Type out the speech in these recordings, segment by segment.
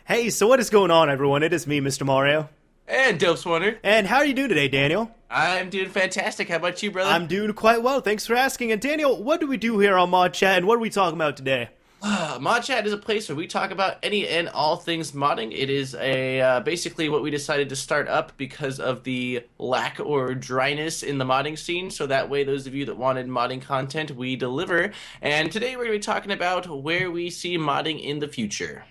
Hey, so what is going on, everyone? It is me, Mr. Mario. And Dope's Wonder. And how are you doing today, Daniel? I'm doing fantastic. How about you, brother? I'm doing quite well, thanks for asking. And Daniel, what do we do here on ModChat, and what are we talking about today? ModChat is a place where we talk about any and all things modding. It is a basically what we decided to start up because of the lack or dryness in the modding scene. So that way, those of you that wanted modding content, we deliver. And today we're going to be talking about where we see modding in the future.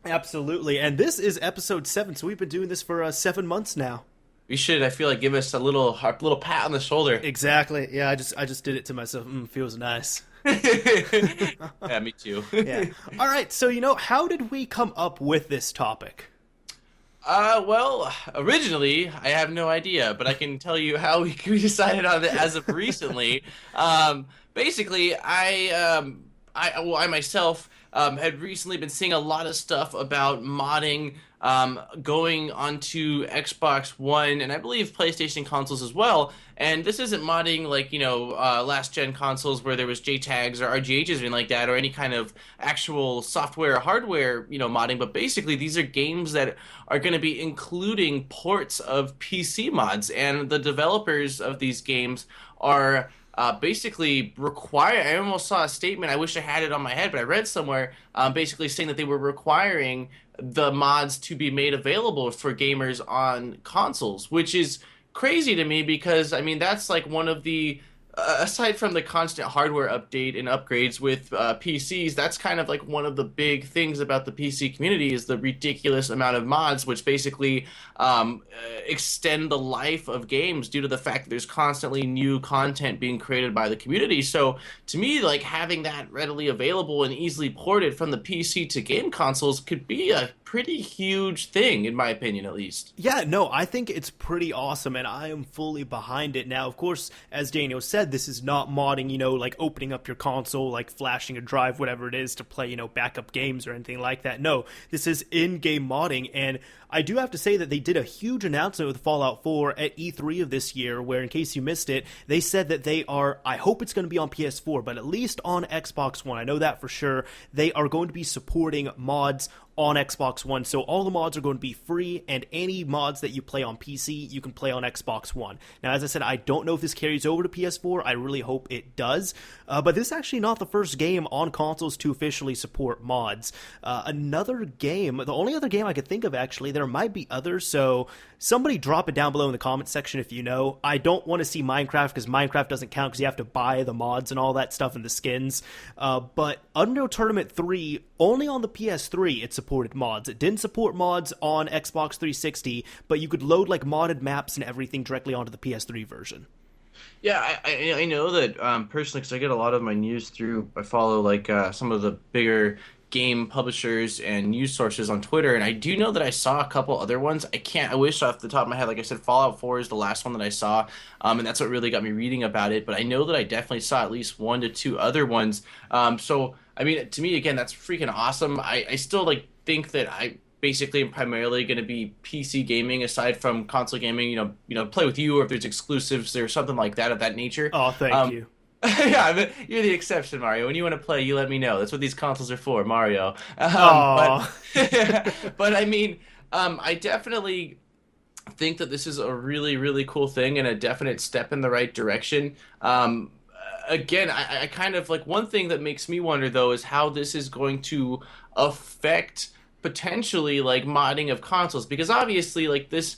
Absolutely, and this is episode 7, so we've been doing this for 7 months now. We should, I feel like, give us a little pat on the shoulder. Exactly, yeah, I just did it to myself. Feels nice. Yeah, me too. Yeah. All right, so, how did we come up with this topic? Well, originally, I have no idea, but I can tell you how we decided on it as of recently. Basically, I myself had recently been seeing a lot of stuff about modding going onto Xbox One and I believe PlayStation consoles as well. And this isn't modding like, last gen consoles where there was JTAGs or RGHs or anything like that, or any kind of actual software or hardware, modding. But basically, these are games that are going to be including ports of PC mods, and the developers of these games are basically require. I almost saw a statement. I wish I had it on my head, but I read somewhere basically saying that they were requiring the mods to be made available for gamers on consoles, which is crazy to me because I mean that's like one of the aside from the constant hardware update and upgrades with PCs, that's kind of like one of the big things about the PC community is the ridiculous amount of mods, which basically extend the life of games due to the fact that there's constantly new content being created by the community. So to me, like having that readily available and easily ported from the PC to game consoles could be a pretty huge thing, in my opinion, at least. Yeah, no, I think it's pretty awesome, and I am fully behind it. Now, of course, as Daniel said, this is not modding, like opening up your console, like flashing a drive, whatever it is, to play, backup games or anything like that. No, this is in-game modding, and I do have to say that they did a huge announcement with Fallout 4 at E3 of this year, where, in case you missed it, they said that they are, I hope it's going to be on PS4, but at least on Xbox One, I know that for sure, they are going to be supporting mods on Xbox One. So all the mods are going to be free, and any mods that you play on PC, you can play on Xbox One. Now, as I said, I don't know if this carries over to PS4. I really hope it does. But this is actually not the first game on consoles to officially support mods. Another game, the only other game I could think of, actually, there might be others, so somebody drop it down below in the comments section if you know. I don't want to see Minecraft, because Minecraft doesn't count because you have to buy the mods and all that stuff and the skins. But Unreal Tournament 3, only on the PS3, it supported mods. It didn't support mods on Xbox 360, but you could load like modded maps and everything directly onto the PS3 version. Yeah, I know that personally because I get a lot of my news through. I follow like some of the bigger game publishers and news sources on Twitter, and I do know that I saw a couple other ones. I wish off the top of my head, like I said, Fallout 4 is the last one that I saw, and that's what really got me reading about it. But I know that I definitely saw at least 1 to 2 other ones. So I mean, to me, again, that's freaking awesome. I still like think that I basically am primarily going to be PC gaming aside from console gaming. Play with you, or if there's exclusives or something like that of that nature. Oh, thank you. Yeah, I mean, you're the exception, Mario. When you want to play, you let me know. That's what these consoles are for, Mario. But But I mean, I definitely think that this is a really, really cool thing and a definite step in the right direction. Again, I kind of like one thing that makes me wonder though is how this is going to affect potentially like modding of consoles, because obviously like these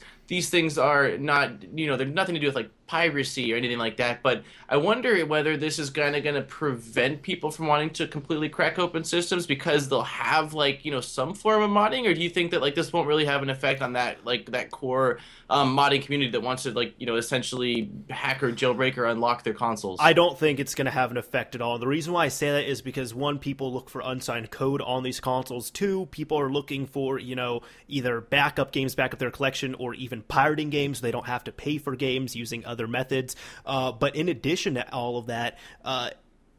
things are not, they're nothing to do with like piracy or anything like that, but I wonder whether this is kind of going to prevent people from wanting to completely crack open systems because they'll have like, some form of modding, or do you think that like this won't really have an effect on that, like that core modding community that wants to like, essentially hack or jailbreak or unlock their consoles? I don't think it's going to have an effect at all. The reason why I say that is because, one, people look for unsigned code on these consoles. Two, people are looking for, either backup games, back up their collection, or even pirating games. They don't have to pay for games using other methods. But in addition to all of that,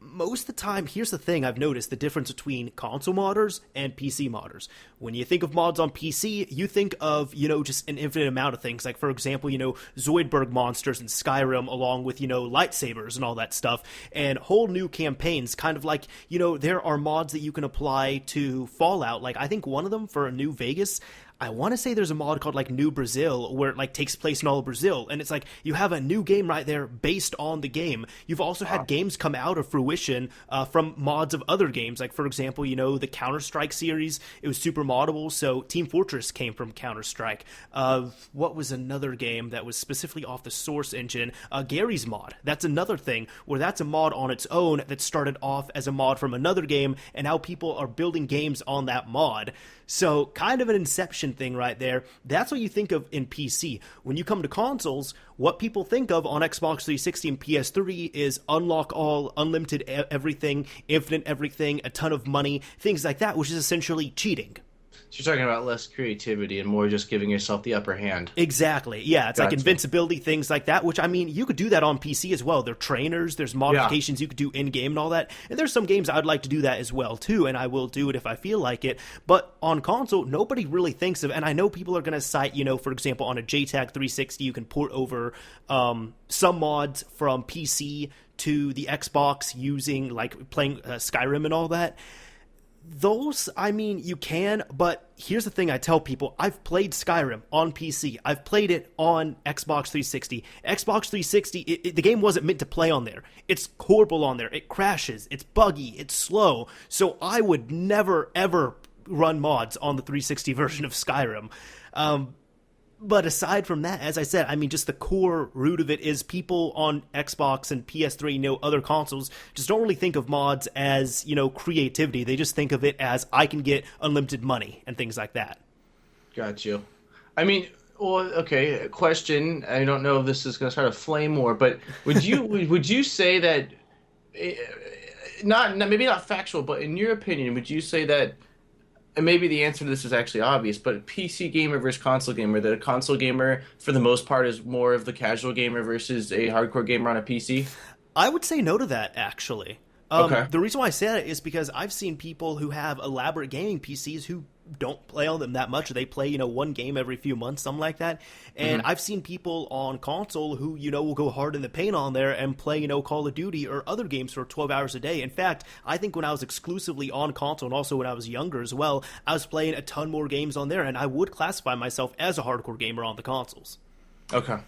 most of the time, here's the thing I've noticed the difference between console modders and PC modders. When you think of mods on PC, you think of, just an infinite amount of things. Like, for example, Zoidberg monsters in Skyrim, along with, lightsabers and all that stuff, and whole new campaigns, kind of like, there are mods that you can apply to Fallout. Like, I think one of them for New Vegas, I want to say there's a mod called like New Brazil where it like takes place in all of Brazil, and it's like you have a new game right there based on the game. You've also had games come out of fruition from mods of other games, like for example, the Counter-Strike series. It was super moddable, so Team Fortress came from Counter-Strike. What was another game that was specifically off the Source engine? Gary's mod. That's another thing where that's a mod on its own that started off as a mod from another game, and now people are building games on that mod. So kind of an Inception thing right there. That's what you think of in PC. When you come to consoles, what people think of on Xbox 360 and PS3 is unlock all, unlimited everything, infinite everything, a ton of money, things like that, which is essentially cheating. So you're talking about less creativity and more just giving yourself the upper hand. Exactly. Yeah, it's Gotcha. like invincibility, things like that, which, I mean, you could do that on PC as well. There are trainers, there's modifications you could do in-game and all that. And there's some games I'd like to do that as well, too, and I will do it if I feel like it. But on console, nobody really thinks of, and I know people are going to cite, for example, on a JTAG 360, you can port over some mods from PC to the Xbox using, like, playing Skyrim and all that. Those, I mean, you can, but here's the thing I tell people. I've played Skyrim on PC. I've played it on Xbox 360. Xbox 360, the game wasn't meant to play on there. It's horrible on there. It crashes. It's buggy. It's slow. So I would never, ever run mods on the 360 version of Skyrim. But aside from that, as I said, I mean, just the core root of it is people on Xbox and PS3, other consoles, just don't really think of mods as, creativity. They just think of it as I can get unlimited money and things like that. Got you. I mean, well, okay, question. I don't know if this is going to start a flame war, but would you say that, maybe not factual, but in your opinion, would you say that, and maybe the answer to this is actually obvious, but PC gamer versus console gamer, the console gamer, for the most part, is more of the casual gamer versus a hardcore gamer on a PC? I would say no to that, actually. Okay. The reason why I say that is because I've seen people who have elaborate gaming PCs who don't play on them that much. They play, one game every few months, something like that. And I've seen people on console who, will go hard in the paint on there and play, Call of Duty or other games for 12 hours a day. In fact, I think when I was exclusively on console and also when I was younger as well, I was playing a ton more games on there, and I would classify myself as a hardcore gamer on the consoles. Okay.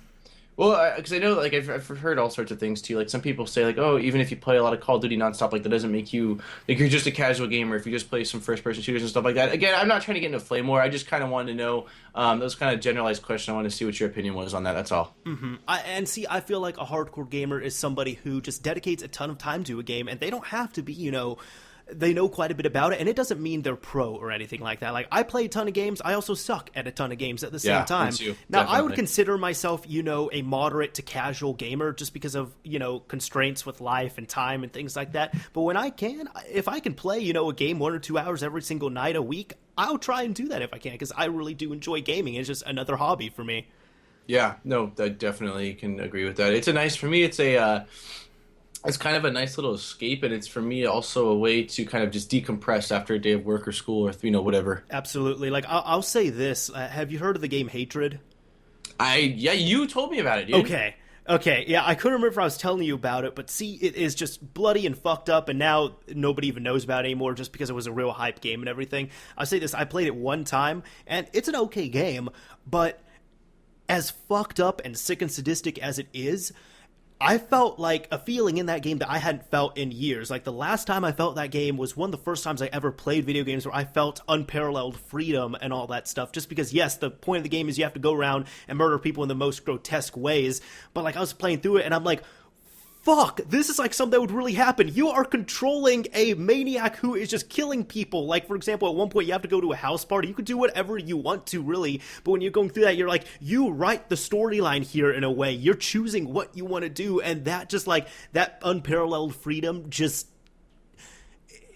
Well, because I know, like, I've heard all sorts of things, too. Like, some people say, like, oh, even if you play a lot of Call of Duty nonstop, like, that doesn't make you, like, you're just a casual gamer if you just play some first-person shooters and stuff like that. Again, I'm not trying to get into flame war. I just kind of wanted to know, that was kind of a generalized question. I wanted to see what your opinion was on that. That's all. Mm-hmm. I feel like a hardcore gamer is somebody who just dedicates a ton of time to a game, and they don't have to be, they know quite a bit about it, and it doesn't mean they're pro or anything like that. Like, I play a ton of games. I also suck at a ton of games at the same time. Me too, now, definitely. I would consider myself, a moderate to casual gamer just because of, constraints with life and time and things like that. But when if I can play, a game 1 or 2 hours every single night a week, I'll try and do that if I can, because I really do enjoy gaming. It's just another hobby for me. Yeah, no, I definitely can agree with that. For me, it's kind of a nice little escape, and it's for me also a way to kind of just decompress after a day of work or school or whatever. Absolutely. Like, I'll say this: have you heard of the game Hatred? Yeah, you told me about it, dude. Okay, yeah, I couldn't remember if I was telling you about it, but see, it is just bloody and fucked up, and now nobody even knows about it anymore just because it was a real hype game and everything. I'll say this: I played it one time, and it's an okay game, but as fucked up and sick and sadistic as it is, I felt like a feeling in that game that I hadn't felt in years. Like, the last time I felt that game was one of the first times I ever played video games where I felt unparalleled freedom and all that stuff. Just because, yes, the point of the game is you have to go around and murder people in the most grotesque ways. But, like, I was playing through it and I'm like, fuck, this is like something that would really happen. You are controlling a maniac who is just killing people. Like, for example, at one point you have to go to a house party. You can do whatever you want to, really. But when you're going through that, you're like, you write the storyline here in a way. You're choosing what you want to do. And that just, like, that unparalleled freedom just...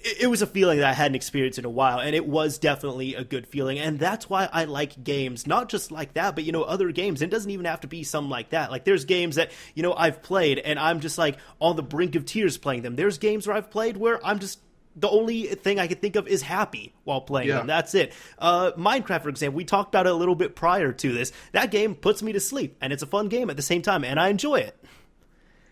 it was a feeling that I hadn't experienced in a while, and it was definitely a good feeling. And that's why I like games, not just like that, but other games. It doesn't even have to be something like that. Like there's games that I've played, and I'm just like on the brink of tears playing them. There's games where I've played where I'm just the only thing I can think of is happy while playing Yeah. them. That's it. Minecraft, for example, we talked about it a little bit prior to this. That game puts me to sleep, and it's a fun game at the same time, and I enjoy it.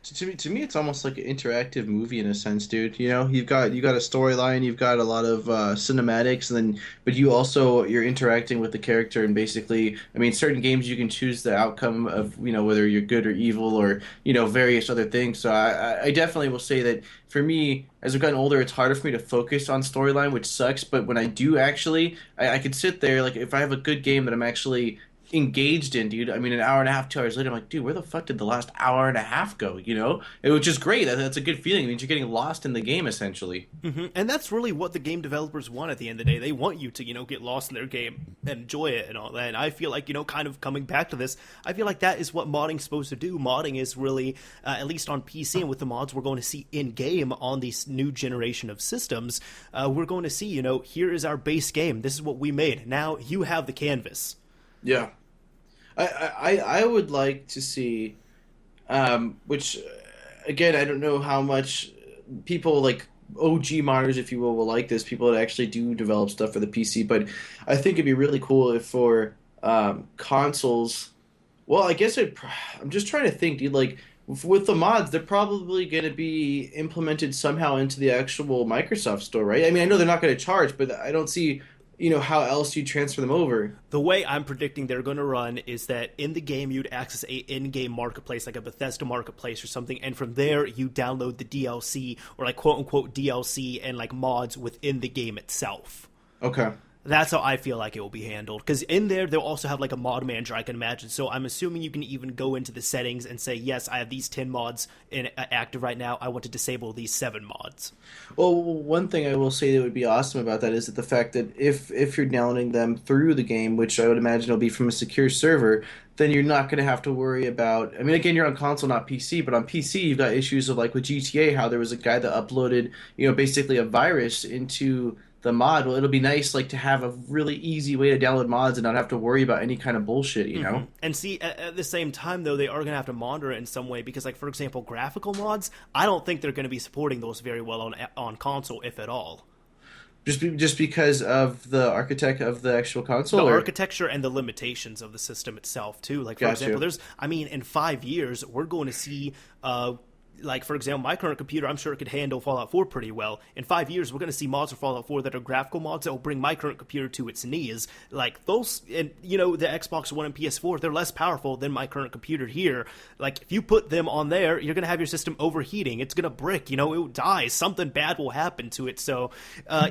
To me, it's almost like an interactive movie in a sense, dude. You've got a storyline, you've got a lot of cinematics, and then but you're interacting with the character, and basically, I mean, certain games you can choose the outcome of whether you're good or evil or various other things. So I definitely will say that for me, as I've gotten older, it's harder for me to focus on storyline, which sucks. But when I do actually, I could sit there like if I have a good game that I'm actually engaged in, dude. I mean, an hour and a half, 2 hours later, I'm like, dude, where the fuck did the last hour and a half go? It was just great. That's a good feeling. It means you're getting lost in the game essentially. And that's really what the game developers want at the end of the day. They want you to, get lost in their game and enjoy it and all that. And I feel like, kind of coming back to this, I feel like that is what modding's supposed to do. Modding is really, at least on PC and with the mods we're going to see in game on this new generation of systems, we're going to see, here is our base game. This is what we made. Now you have the canvas. Yeah. I would like to see, which again I don't know how much people like OG modders, if you will like this. People that actually do develop stuff for the PC, but I think it'd be really cool if for consoles. Well, I guess I'm just trying to think, dude. Like with the mods, they're probably going to be implemented somehow into the actual Microsoft store, right? I mean, I know they're not going to charge, but I don't see how else you transfer them over. The way I'm predicting they're going to run is that in the game you'd access a in-game marketplace, like a Bethesda marketplace or something, and from there you download the DLC or like quote-unquote DLC and like mods within the game itself. Okay. That's how I feel like it will be handled. Because in there, they'll also have like a mod manager, I can imagine. So I'm assuming you can even go into the settings and say, yes, I have these 10 mods active right now. I want to disable these 7 mods. Well, one thing I will say that would be awesome about that is that the fact that if you're downloading them through the game, which I would imagine will be from a secure server, then you're not going to have to worry about. I mean, again, you're on console, not PC, but on PC, you've got issues of like with GTA, how there was a guy that uploaded, basically a virus into the mod. Well, it'll be nice like to have a really easy way to download mods and not have to worry about any kind of bullshit. And see, at the same time, though, they are going to have to monitor it in some way because, like, for example, graphical mods, I don't think they're going to be supporting those very well on console, if at all. Just because of the architect of the actual console, The or? architecture and the limitations of the system itself, too. Like, for Gotcha. example, in 5 years, we're going to see like, for example, my current computer, I'm sure it could handle Fallout 4 pretty well. In 5 years, we're going to see mods for Fallout 4 that are graphical mods that will bring my current computer to its knees. Like, those, and, the Xbox One and PS4, they're less powerful than my current computer here. Like, if you put them on there, you're going to have your system overheating. It's going to brick, it will die. Something bad will happen to it. So,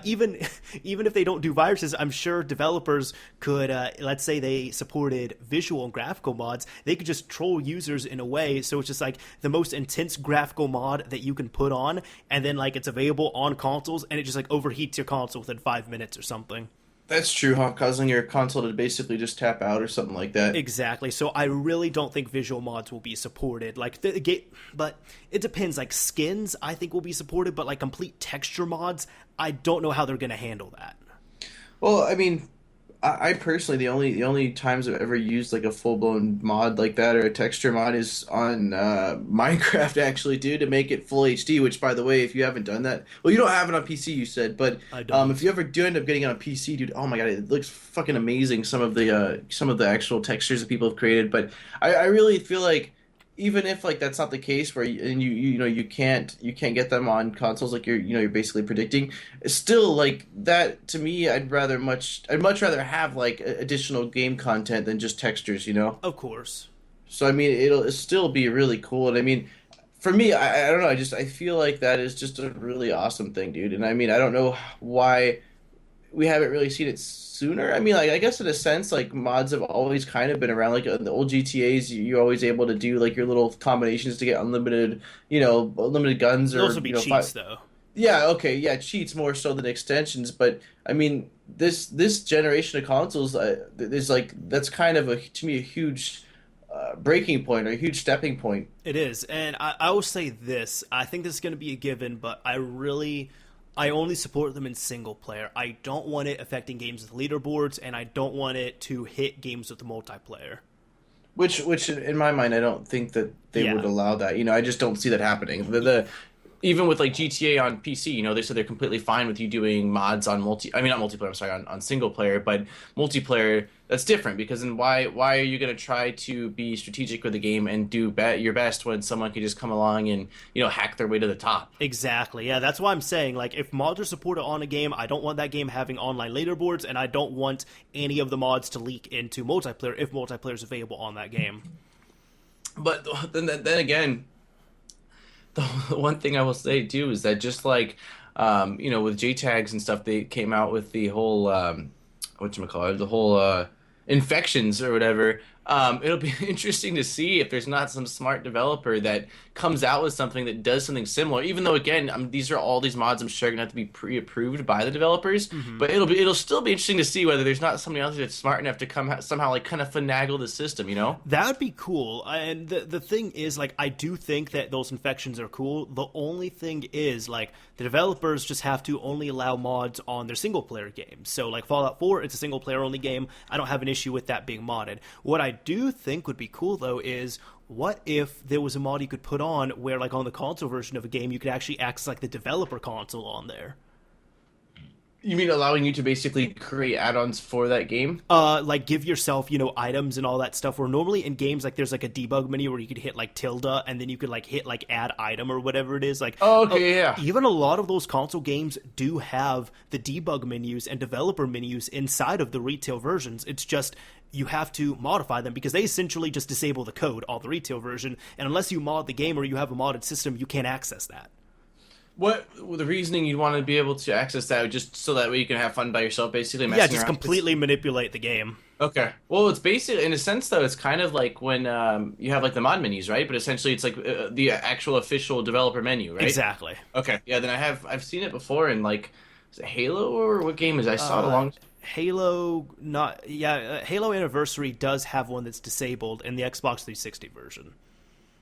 even if they don't do viruses, I'm sure developers could, let's say they supported visual and graphical mods, they could just troll users in a way. So it's just like the most intense graphical mod that you can put on, and then like it's available on consoles, and it just like overheats your console within 5 minutes or something. That's true, huh? Causing your console to basically just tap out or something like that. Exactly. So I really don't think visual mods will be supported. Like the game, but it depends. Like skins, I think will be supported, but like complete texture mods, I don't know how they're going to handle that. Well, I mean, I personally the only times I've ever used like a full blown mod like that or a texture mod is on Minecraft actually, dude, to make it full HD. Which, by the way, if you haven't done that, well, you don't have it on PC, you said, but I don't. if you ever do end up getting it on PC, dude, oh my god, it looks fucking amazing. Some of the actual textures that people have created, but I really feel like even if like that's not the case where you can't get them on consoles like you're basically predicting, still like that to me I'd much rather have like additional game content than just textures. Of course. So I mean it'll still be really cool, and I mean for me I don't know, I feel like that is just a really awesome thing, dude. And I mean I don't know why we haven't really seen it sooner. I mean, like I guess in a sense, like mods have always kind of been around. Like the old GTA's, you're always able to do like your little combinations to get unlimited guns or Those would be cheats, though. Yeah, okay, yeah, cheats more so than extensions. But I mean, this generation of consoles is like that's kind of to me a huge breaking point or a huge stepping point. It is, and I will say this. I think this is going to be a given, but I really I only support them in single player. I don't want it affecting games with leaderboards, and I don't want it to hit games with the multiplayer. Which in my mind, I don't think that they would Yeah, allow that. I just don't see that happening. The even with like GTA on PC, they said they're completely fine with you doing mods on I mean, not multiplayer. I'm sorry, on single player, but multiplayer. That's different because then why are you going to try to be strategic with the game and do your best when someone can just come along and hack their way to the top? exactly. Yeah, that's why I'm saying, like, if mods are supported on a game, I don't want that game having online leaderboards, and I don't want any of the mods to leak into multiplayer if multiplayer is available on that game. But then again, the one thing I will say too is that just like with JTAGs and stuff, they came out with the whole whatchamacallit, the whole infections or whatever. It'll be interesting to see if there's not some smart developer that comes out with something that does something similar. Even though, again, these are all these mods I'm sure are gonna have to be pre-approved by the developers. But it'll still be interesting to see whether there's not somebody else that's smart enough to come somehow like kind of finagle the system. That would be cool. And the thing is, like, I do think that those infections are cool. The only thing is, like, the developers just have to only allow mods on their single player games. So, like, Fallout 4, it's a single player only game. I don't have an issue with that being modded. What I do think would be cool, though, is what if there was a mod you could put on where, like, on the console version of a game, you could actually access, like, the developer console on there? You mean allowing you to basically create add-ons for that game? Like, give yourself, items and all that stuff, where normally in games, like, there's, like, a debug menu where you could hit, like, tilde, and then you could, like, hit, like, add item or whatever it is. Like, oh, okay, yeah. Even a lot of those console games do have the debug menus and developer menus inside of the retail versions. It's just you have to modify them because they essentially just disable the code on the retail version, and unless you mod the game or you have a modded system, you can't access that. What the reasoning you'd want to be able to access that just so that way you can have fun by yourself, basically messing Yeah, just around? completely manipulate the game. Okay. Well, it's basically in a sense though, it's kind of like when you have like the mod menus, right? But essentially, it's like the actual official developer menu, right? Exactly. Okay. Yeah. Then I've seen it before in like is it Halo or what game is it? I saw it along. Halo, Halo Anniversary does have one that's disabled in the Xbox 360 version.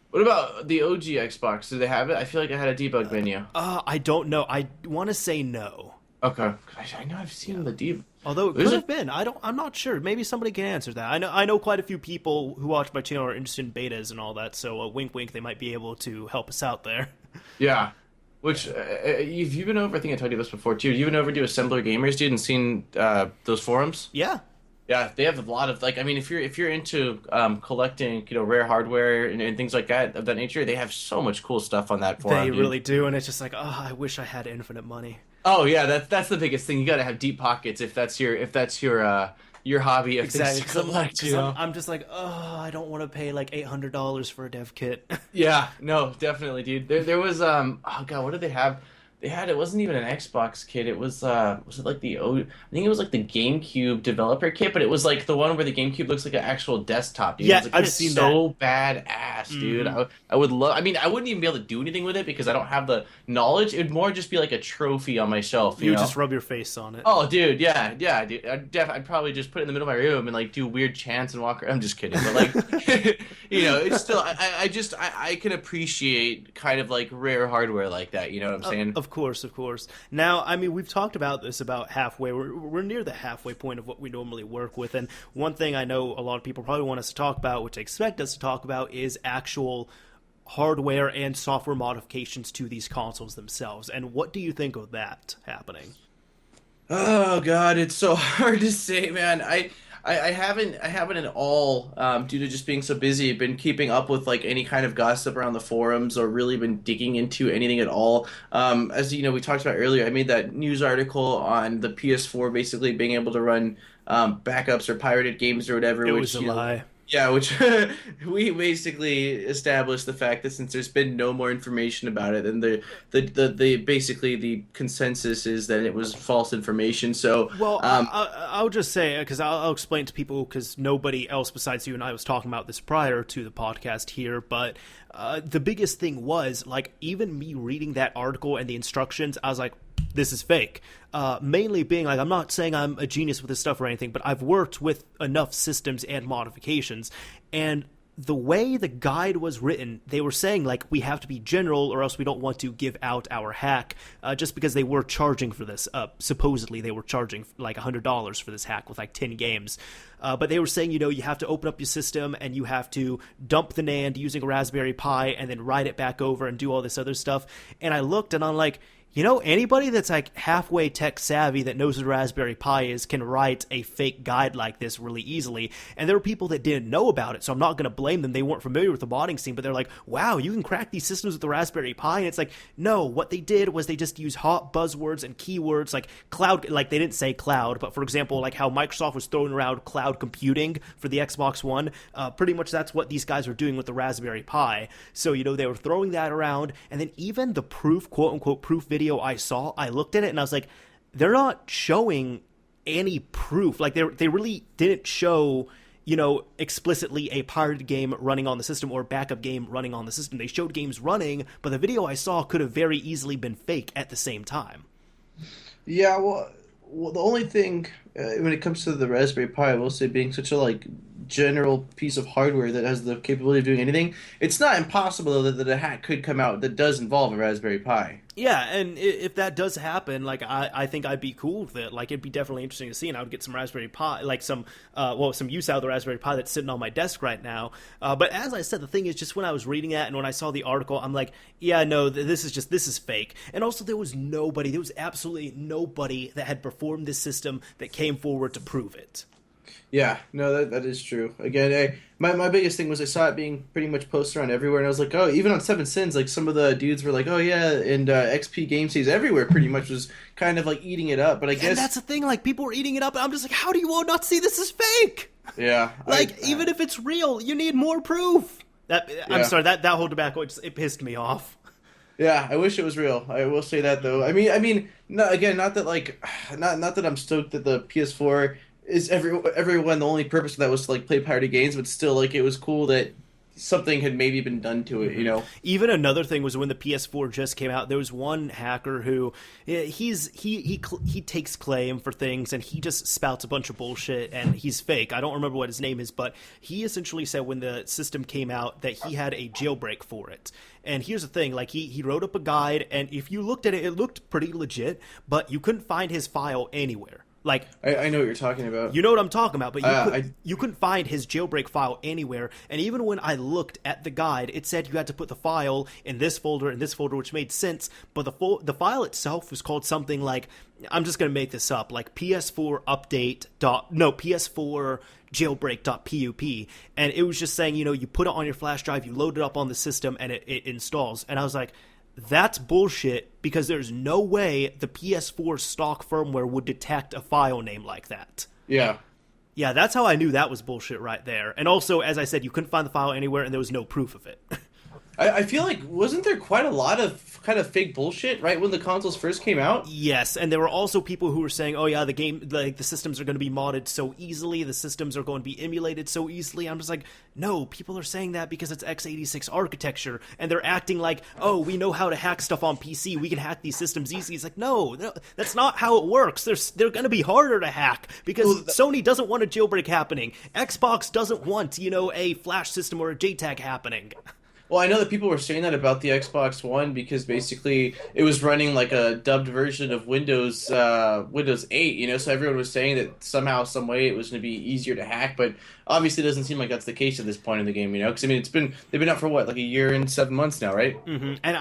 What about the OG Xbox? Do they have it? I feel like it had a debug menu. I don't know. I want to say no. Okay. I know I've seen the debug. Although it could have been. I'm not sure. Maybe somebody can answer that. I know quite a few people who watch my channel are interested in betas and all that, so wink wink, they might be able to help us out there. Yeah. Which, have you been over, I think I told you this before too, have you been over to Assembler Gamers, dude, and seen those forums? Yeah. Yeah, they have a lot of, like, I mean, if you're into collecting, rare hardware and things like that, of that nature, they have so much cool stuff on that forum. They dude. really do, and it's just like, oh, I wish I had infinite money. Oh, yeah, that's the biggest thing. You got to have deep pockets if that's your hobby of Exactly. things to collect, I'm just like, oh, I don't want to pay like $800 for a dev kit. Yeah, no, definitely, dude. There was oh god, what did they have? They had it wasn't even an Xbox kit. It was it like I think it was like the GameCube developer kit, but it was like the one where the GameCube looks like an actual desktop, dude. Yeah, It was like, I've seen so badass, dude. I would love. I mean, I wouldn't even be able to do anything with it because I don't have the knowledge. It would more just be like a trophy on my shelf. You know? just rub your face on it. Oh, dude, yeah, dude. I'd probably just put it in the middle of my room and like do weird chants and walk around. I'm just kidding, but like, it's still. I can appreciate kind of like rare hardware like that. You know what I'm saying? Of course. Now, I mean, we've talked about this about halfway. We're near the halfway point of what we normally work with, and one thing I know a lot of people probably want us to talk about, which I expect us to talk about, is actual hardware and software modifications to these consoles themselves. And what do you think of that happening? Oh God, it's so hard to say, man. I haven't at all, due to just being so busy, been keeping up with like any kind of gossip around the forums or really been digging into anything at all. As you know, we talked about earlier, I made that news article on the PS4 basically being able to run backups or pirated games or whatever. It was a lie. Yeah, which we basically established the fact that since there's been no more information about it, and the basically the consensus is that it was false information. So, well, I'll just say, because I'll explain to people, because nobody else besides you and I was talking about this prior to the podcast here, but the biggest thing was, like, even me reading that article and the instructions, I was like, this is fake. Mainly being like, I'm not saying I'm a genius with this stuff or anything, but I've worked with enough systems and modifications, and the way the guide was written, they were saying, like, we have to be general or else we don't want to give out our hack, just because they were charging for this. Supposedly, they were charging, like, $100 for this hack with, like, 10 games. But they were saying, you have to open up your system and you have to dump the NAND using a Raspberry Pi and then write it back over and do all this other stuff. And I looked and I'm like, anybody that's like halfway tech savvy that knows what a Raspberry Pi is can write a fake guide like this really easily. And there were people that didn't know about it, so I'm not going to blame them. They weren't familiar with the modding scene, but they're like, wow, you can crack these systems with the Raspberry Pi. And it's like, no, what they did was they just used hot buzzwords and keywords like cloud, like they didn't say cloud, but for example, like how Microsoft was throwing around cloud computing for the Xbox One. Pretty much that's what these guys were doing with the Raspberry Pi. So, they were throwing that around, and then even the proof, quote unquote, proof video I looked at it and I was like, they're not showing any proof. Like they really didn't show, explicitly a pirated game running on the system or backup game running on the system. They showed games running, but the video I saw could have very easily been fake at the same time. Yeah, well, the only thing when it comes to the Raspberry Pi, I will say, being such a general piece of hardware that has the capability of doing anything, it's not impossible though that a hack could come out that does involve a Raspberry Pi. Yeah, and if that does happen, I think I'd be cool with it. Like, it'd be definitely interesting to see, and I would get some Raspberry Pi, some use out of the Raspberry Pi that's sitting on my desk right now. But as I said, the thing is, just when I was reading that and when I saw the article, I'm like, yeah, no, this is fake. And also, there was absolutely nobody that had performed this system that came forward to prove it. Yeah, no, that is true. Again, my biggest thing was I saw it being pretty much posted around everywhere, and I was like, oh, even on Seven Sins, like some of the dudes were like, oh yeah, and XP Game Saves everywhere pretty much was kind of like eating it up. But I guess and that's the thing, like people were eating it up, and I'm just like, how do you all not see this is fake? Yeah, even if it's real, you need more proof. I'm sorry, that whole debacle it pissed me off. Yeah, I wish it was real. I will say that though. I mean, no, again, not that I'm stoked that the PS4 is everyone. The only purpose of that was to play pirated games, but still, it was cool that something had maybe been done to it. Even another thing was when the PS4 just came out, there was one hacker who he takes claim for things and he just spouts a bunch of bullshit and he's fake. I don't remember what his name is, but he essentially said when the system came out that he had a jailbreak for it. And here's the thing, he wrote up a guide, and if you looked at it, it looked pretty legit, but you couldn't find his file anywhere. I know what you're talking about. You know what I'm talking about, but you couldn't find his jailbreak file anywhere. And even when I looked at the guide, it said you had to put the file in this folder, which made sense. But the file itself was called something like, I'm just going to make this up, PS4 PS4 jailbreak.pup. And it was just saying, you put it on your flash drive, you load it up on the system, and it installs. And I was like, that's bullshit, because there's no way the PS4 stock firmware would detect a file name like that. Yeah. Yeah, that's how I knew that was bullshit right there. And also, as I said, you couldn't find the file anywhere, and there was no proof of it. I feel like, wasn't there quite a lot of kind of fake bullshit right when the consoles first came out? Yes, and there were also people who were saying, oh yeah, the systems are going to be modded so easily, the systems are going to be emulated so easily. I'm just like, no, people are saying that because it's x86 architecture, and they're acting like, oh, we know how to hack stuff on PC, we can hack these systems easily. It's like, no, that's not how it works. They're going to be harder to hack, because Sony doesn't want a jailbreak happening. Xbox doesn't want, a flash system or a JTAG happening. Well, I know that people were saying that about the Xbox One because basically it was running like a dubbed version of Windows 8, so everyone was saying that somehow, some way it was going to be easier to hack, but obviously it doesn't seem like that's the case at this point in the game, because they've been out for what, a year and 7 months now, right? Mm-hmm. And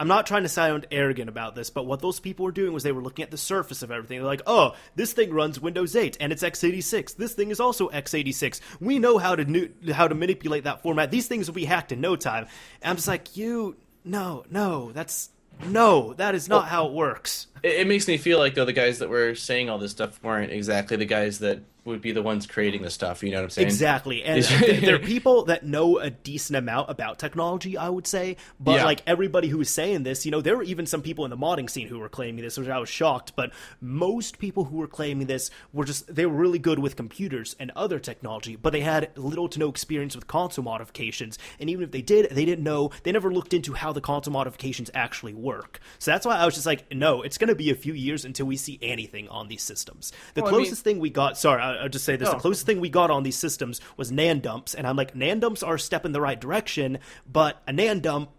I'm not trying to sound arrogant about this, but what those people were doing was they were looking at the surface of everything. They're like, oh, this thing runs Windows 8, and it's x86. This thing is also x86. We know how to manipulate that format. These things will be hacked in no time. And I'm just like, that is not how it works. It makes me feel like, though, the guys that were saying all this stuff weren't exactly the guys that would be the ones creating the stuff, you know what I'm saying? Exactly. And there are people that know a decent amount about technology, I would say, but everybody who was saying this, there were even some people in the modding scene who were claiming this, which I was shocked, but most people who were claiming this they were really good with computers and other technology, but they had little to no experience with console modifications, and even if they never looked into how the console modifications actually work. So that's why I was just like, no, it's going going to be a few years until we see anything on these systems. The Well, closest thing we got, sorry, I'll just say this, No. the closest thing we got on these systems was NAND dumps, and I'm like, NAND dumps are a step in the right direction, but a NAND dump,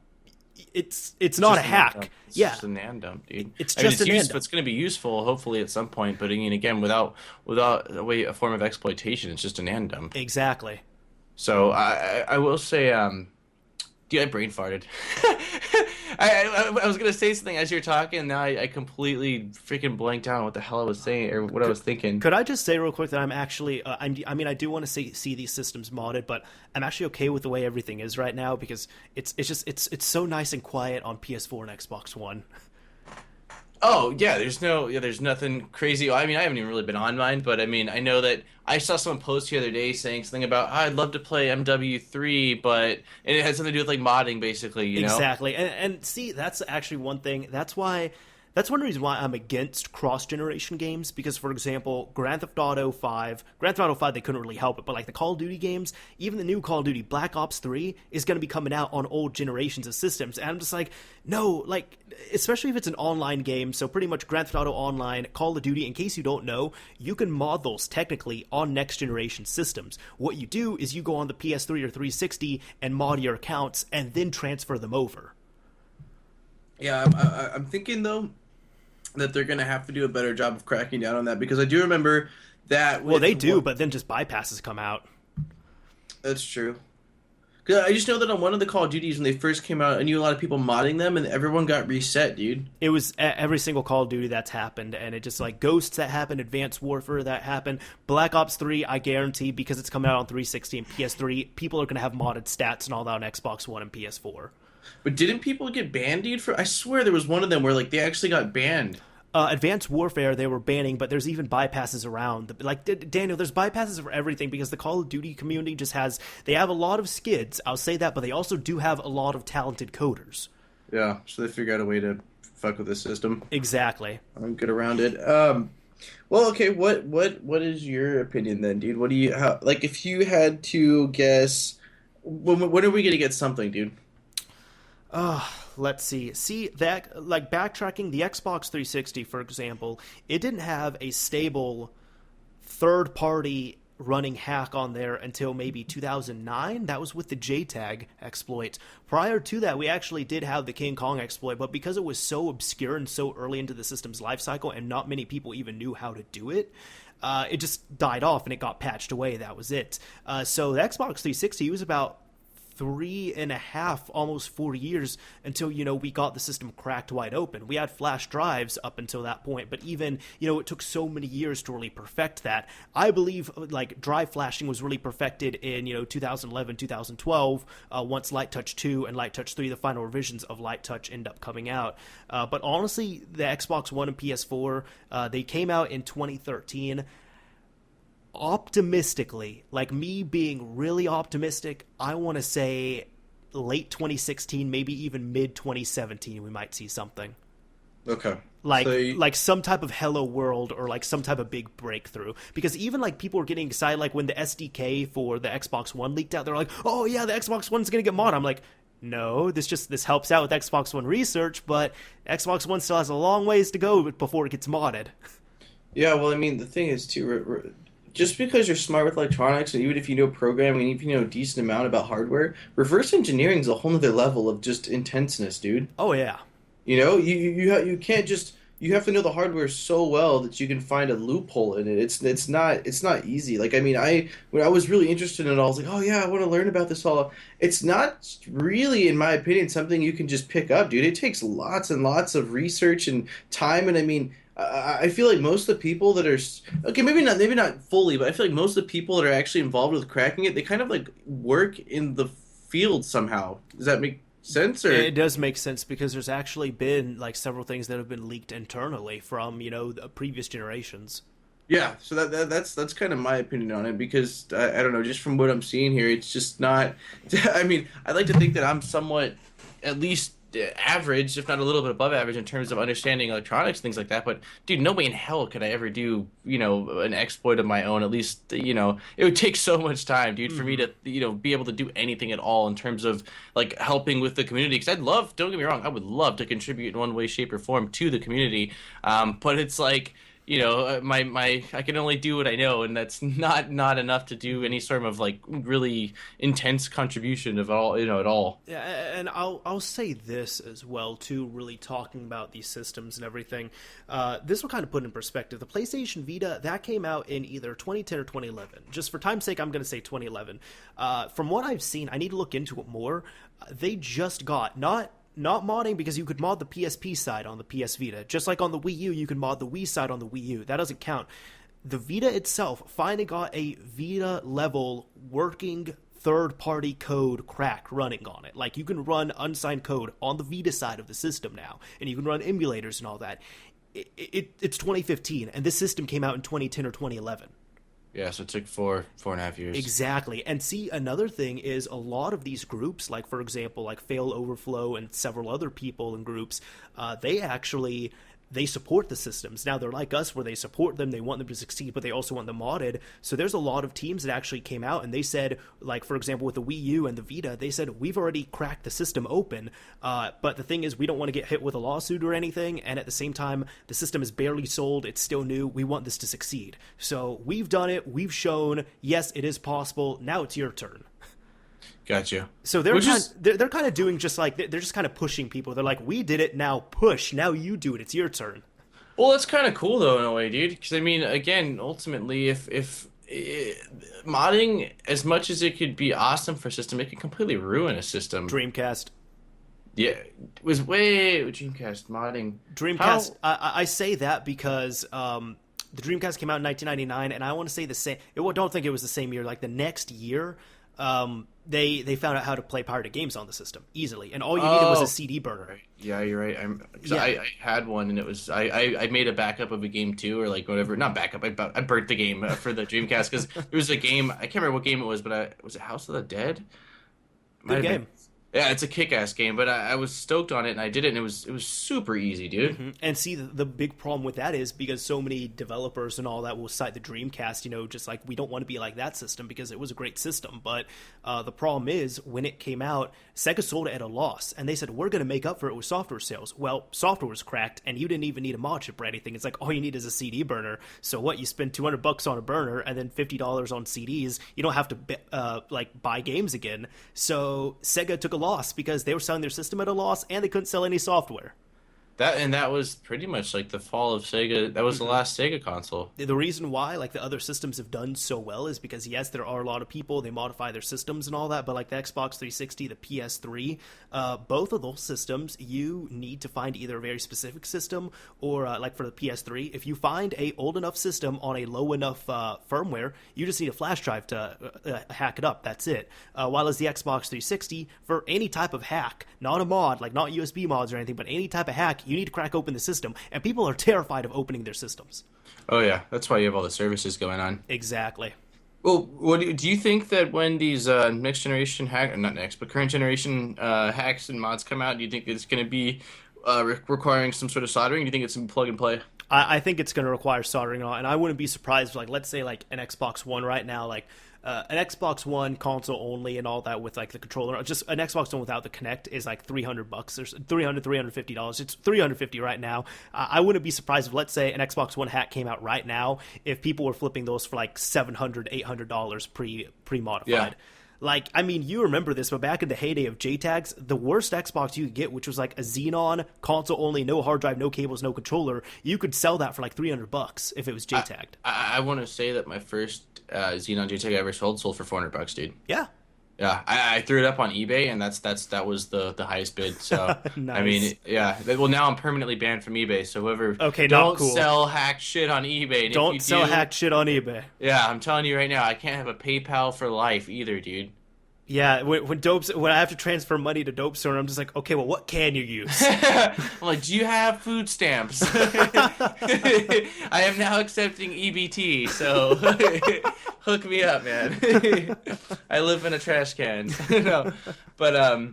it's not a just hack. It's Yeah. just a NAND dump, dude. It's I mean, just a NAND useful. dump. It's going to be useful, hopefully, at some point. But I mean, again, without a form of exploitation, it's just a NAND dump. Exactly. So I will say, dude, I brain farted. I was gonna say something as you're talking. Now I completely freaking blanked out on what the hell I was saying or what I was thinking. Could I just say real quick that I'm actually, I mean, I do want to see these systems modded, but I'm actually okay with the way everything is right now because it's so nice and quiet on PS4 and Xbox One. Oh yeah, there's nothing crazy. I mean, I haven't even really been on mine, but I mean, I know that I saw someone post the other day saying something about I'd love to play MW3, but and it had something to do with like modding, basically. You know? Exactly, and see, that's actually one thing. That's one reason why I'm against cross-generation games, because, for example, Grand Theft Auto 5, they couldn't really help it, but, like, the Call of Duty games, even the new Call of Duty, Black Ops 3, is going to be coming out on old generations of systems, and I'm just like, no, like, especially if it's an online game, so pretty much Grand Theft Auto Online, Call of Duty, in case you don't know, you can mod those technically on next-generation systems. What you do is you go on the PS3 or 360 and mod your accounts, and then transfer them over. Yeah, I'm thinking though that they're gonna have to do a better job of cracking down on that, because I do remember that. Well, they do, but then just bypasses come out. That's true. Cause I just know that on one of the Call of Duties when they first came out, I knew a lot of people modding them, and everyone got reset, dude. It was every single Call of Duty that's happened, and it just like Ghosts that happened, Advanced Warfare that happened, Black Ops 3, I guarantee, because it's coming out on 360 and PS3, people are gonna have modded stats and all that on Xbox One and PS4. But didn't people get banned, dude? I swear there was one of them where like they actually got banned. Advanced Warfare they were banning, but there's even bypasses around. Like, Daniel, there's bypasses for everything because the Call of Duty community just they have a lot of skids, I'll say that, but they also do have a lot of talented coders. Yeah, so they figure out a way to fuck with the system. Exactly. I'm good around it. Well, okay, what is your opinion then, dude? What do you like if you had to guess when are we gonna get something, dude? Let's see. See, that, like, backtracking, the Xbox 360, for example, it didn't have a stable third-party running hack on there until maybe 2009. That was with the JTAG exploit. Prior to that, we actually did have the King Kong exploit, but because it was so obscure and so early into the system's life cycle and not many people even knew how to do it, it just died off and it got patched away. That was it. So the Xbox 360 was about 3.5, almost 4 years until, we got the system cracked wide open. We had flash drives up until that point, but even, it took so many years to really perfect that. I believe, like, drive flashing was really perfected in, 2011, 2012, once Light Touch 2 and Light Touch 3, the final revisions of Light Touch, end up coming out. But honestly, the Xbox One and PS4, they came out in 2013. Optimistically, like me being really optimistic, I want to say late 2016, maybe even mid 2017, we might see something. Okay. Like So like some type of Hello World or like some type of big breakthrough. Because even like people were getting excited, like when the SDK for the Xbox One leaked out, they're like, oh yeah, the Xbox One's gonna get modded. I'm like, no, this helps out with Xbox One research, but Xbox One still has a long ways to go before it gets modded. Yeah, well, I mean, the thing is too, just because you're smart with electronics, and even if you know programming, and even if you know a decent amount about hardware, reverse engineering is a whole other level of just intenseness, dude. Oh yeah. You can't just, you have to know the hardware so well that you can find a loophole in it. It's not easy. Like, I mean, when I was really interested in it, I was like, oh yeah, I want to learn about this all. It's not really, in my opinion, something you can just pick up, dude. It takes lots and lots of research and time, and I mean, I feel like most of the people that are okay, maybe not fully, but I feel like most of the people that are actually involved with cracking it, they kind of like work in the field somehow. Does that make sense? Or it does make sense because there's actually been like several things that have been leaked internally from the previous generations. yeah, so that's kind of my opinion on it, because I don't know, just from what I'm seeing here, it's just not. I mean, I'd like to think that I'm somewhat at least average, if not a little bit above average, in terms of understanding electronics, things like that. But dude, no way in hell could I ever do, an exploit of my own. At least, it would take so much time, dude, for me Hmm. to, be able to do anything at all in terms of like helping with the community. Because I'd love, don't get me wrong, I would love to contribute in one way, shape, or form to the community. But it's like, my I can only do what I know, and that's not enough to do any sort of like really intense contribution of all, at all. Yeah, and I'll say this as well too. Really talking about these systems and everything, this will kind of put in perspective. The PlayStation Vita that came out in either 2010 or 2011. Just for time's sake, I'm going to say 2011. From what I've seen, I need to look into it more. They just got not modding, because you could mod the PSP side on the PS Vita, just like on the Wii U, you can mod the Wii side on the Wii U. That doesn't count. The Vita itself finally got a Vita level working third-party code crack running on it. Like, you can run unsigned code on the Vita side of the system now, and you can run emulators and all that. It's 2015, and this system came out in 2010 or 2011. Yeah, so it took 4.5 years. Exactly. And see, another thing is a lot of these groups, like, for example, like Fail Overflow and several other people in groups, they support the systems. Now, they're like us, where they support them, they want them to succeed, but they also want them modded. So there's a lot of teams that actually came out and they said, like, for example, with the Wii U and the Vita, they said, we've already cracked the system open, but the thing is, we don't want to get hit with a lawsuit or anything, and at the same time, the system is barely sold, it's still new, we want this to succeed. So we've done it, we've shown, yes, it is possible, now it's your turn. Gotcha. So they're kind of doing just like, they're just kind of pushing people. They're like, we did it, now push, now you do it, it's your turn. Well, that's kind of cool though in a way, dude. Because I mean, again, ultimately, if modding, as much as it could be awesome for a system, it can completely ruin a system. Dreamcast. Yeah, it was way Dreamcast modding. Dreamcast. I say that because the Dreamcast came out in 1999, and I want to say the same. Don't think it was the same year. Like the next year, they found out how to play pirated games on the system easily, and all you needed was a CD burner. Right. Yeah, you're right. 'Cause Yeah. I had one, and it was I made a backup of a game too, or like whatever. Not backup. I burnt the game for the Dreamcast because it was a game. I can't remember what game it was, but was it House of the Dead? Might Good have game. been. Yeah, it's a kick-ass game, but I was stoked on it, and I did it, and it was super easy, dude. And see, the big problem with that is because so many developers and all that will cite the Dreamcast, just like, we don't want to be like that system because it was a great system. But the problem is, when it came out, Sega sold it at a loss, and they said, we're going to make up for it with software sales. Well, software was cracked, and you didn't even need a mod chip or anything. It's like, all you need is a CD burner. So what, you spend $200 on a burner and then $50 on CDs. You don't have to buy games again. So Sega took a loss because they were selling their system at a loss and they couldn't sell any software. That was pretty much like the fall of Sega. That was the last Sega console. The reason why, like, the other systems have done so well is because, yes, there are a lot of people, they modify their systems and all that, but like the Xbox 360, the PS3, both of those systems, you need to find either a very specific system or, like for the PS3, if you find a old enough system on a low enough firmware, you just need a flash drive to hack it up. That's it. While as the Xbox 360, for any type of hack, not a mod, like not USB mods or anything, but any type of hack, you need to crack open the system, and people are terrified of opening their systems. Oh yeah, that's why you have all the services going on. Exactly. Well, do you think that when these next generation not next, but current generation hacks and mods come out, do you think it's going to be requiring some sort of soldering? Do you think it's some plug and play? I think it's going to require soldering on, and I wouldn't be surprised if, like, let's say, like, an Xbox One right now, like, an Xbox One console only and all that with, like, the controller, just an Xbox One without the Kinect is, like, $300 or $350. It's $350 right now. I wouldn't be surprised if, let's say, an Xbox One hack came out right now, if people were flipping those for, like, $700, $800 pre-modified. Yeah. Like, I mean, you remember this, but back in the heyday of JTAGs, the worst Xbox you could get, which was like a Xenon, console only, no hard drive, no cables, no controller, you could sell that for like $300 if it was JTAGed. I want to say that my first Xenon JTAG I ever sold for $400, dude. Yeah. Yeah, I threw it up on eBay, and that was the highest bid. So Nice. I mean, yeah. Well, now I'm permanently banned from eBay. So whoever Okay, not don't cool. sell hacked shit on eBay. And Don't if you sell do, hacked shit on eBay. Yeah, I'm telling you right now, I can't have a PayPal for life either, dude. Yeah, when I have to transfer money to Dope Store, I'm just like, okay, well, what can you use? I'm like, do you have food stamps? I am now accepting EBT, so hook me up, man. I live in a trash can. No, but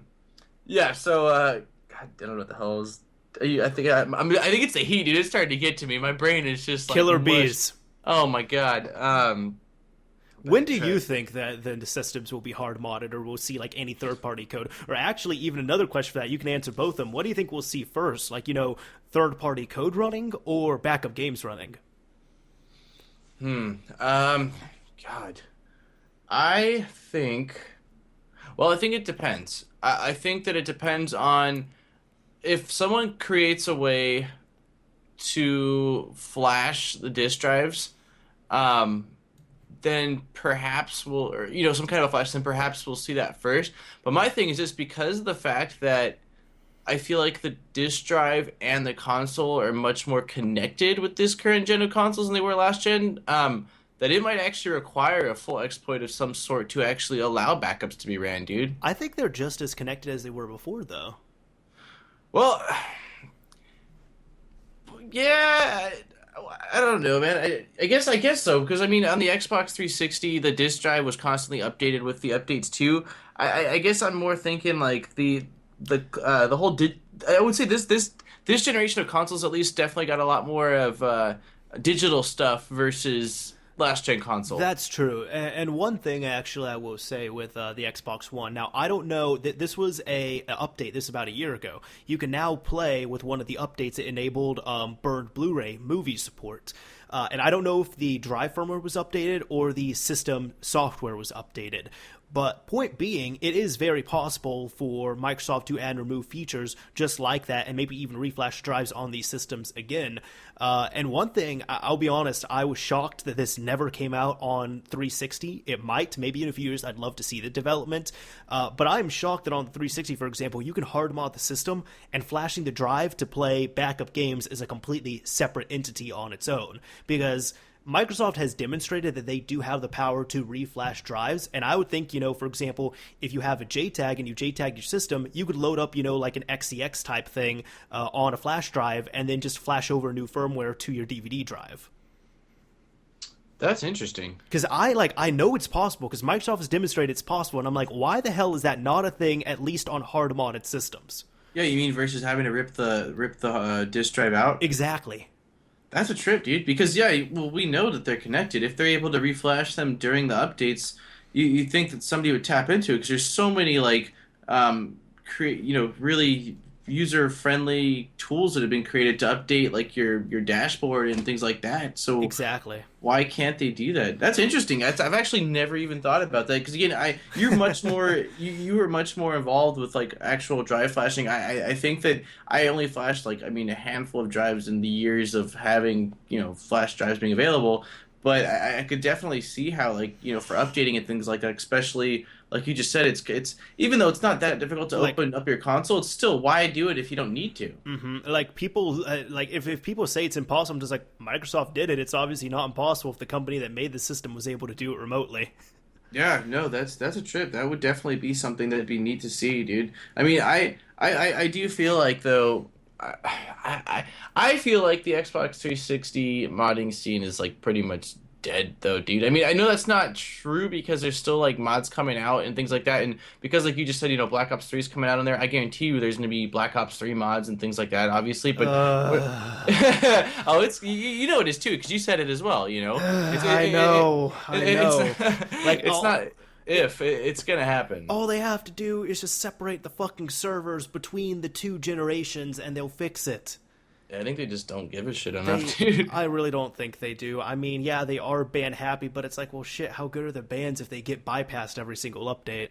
yeah. So, God, I don't know what the hell is. I think it's the heat, dude. It's starting to get to me. My brain is just like Killer mush. bees. Oh my God. When do you think that the systems will be hard modded, or we'll see like any third party code? Or actually, even another question for that, you can answer both of them. What do you think we'll see first? Like, third party code running or backup games running? God. I think. Well, I think it depends. I think that it depends on if someone creates a way to flash the disk drives. Um, then perhaps we'll, or, some kind of a flash, then perhaps we'll see that first. But my thing is just because of the fact that I feel like the disk drive and the console are much more connected with this current gen of consoles than they were last gen, that it might actually require a full exploit of some sort to actually allow backups to be ran, dude. I think they're just as connected as they were before, though. Well, yeah, I don't know, man. I guess so, because I mean, on the Xbox 360, the disk drive was constantly updated with the updates too. I guess I'm more thinking like the whole I would say this generation of consoles at least definitely got a lot more of digital stuff versus last gen console. That's true. And one thing actually I will say with the Xbox One. Now, I don't know that this was a update. This is about a year ago. You can now play with one of the updates that enabled burned Blu-ray movie support. And I don't know if the drive firmware was updated or the system software was updated. But point being, it is very possible for Microsoft to add and remove features just like that and maybe even reflash drives on these systems again. And one thing, I'll be honest, I was shocked that this never came out on 360. It might, maybe in a few years, I'd love to see the development. But I'm shocked that on the 360, for example, you can hard mod the system and flashing the drive to play backup games is a completely separate entity on its own. Because Microsoft has demonstrated that they do have the power to reflash drives, and I would think, for example, if you have a JTAG and you JTAG your system, you could load up, like an XEX type thing on a flash drive and then just flash over new firmware to your DVD drive. That's interesting. Because I know it's possible, because Microsoft has demonstrated it's possible, and I'm like, why the hell is that not a thing, at least on hard modded systems? Yeah, you mean versus having to rip the disk drive out? Exactly. That's a trip, dude. Because well, we know that they're connected. If they're able to reflash them during the updates, you think that somebody would tap into it because there's so many really user friendly tools that have been created to update like your dashboard and things like that. So exactly, why can't they do that? That's interesting. I've actually never even thought about that because again, you're much more you were much more involved with like actual drive flashing. I think that I only flashed a handful of drives in the years of having flash drives being available. But I could definitely see how for updating and things like that, especially like you just said, it's even though it's not that difficult to open up your console, it's still why do it if you don't need to. Mm-hmm. Like people, if people say it's impossible, I'm just like, Microsoft did it. It's obviously not impossible if the company that made the system was able to do it remotely. Yeah, no, that's a trip. That would definitely be something that'd be neat to see, dude. I mean, I do feel like though. I feel like the Xbox 360 modding scene is like pretty much dead though, dude. I mean, I know that's not true because there's still like mods coming out and things like that, and because like you just said, Black Ops 3 is coming out on there. I guarantee you, there's going to be Black Ops 3 mods and things like that, obviously. But oh, it's you know it is too because you said it as well. I know. It's not. It's gonna happen. All they have to do is just separate the fucking servers between the two generations and they'll fix it. Yeah, I think they just don't give a shit enough, dude. I really don't think they do. I mean, yeah, they are band happy, but it's like, well, shit, how good are the bands if they get bypassed every single update?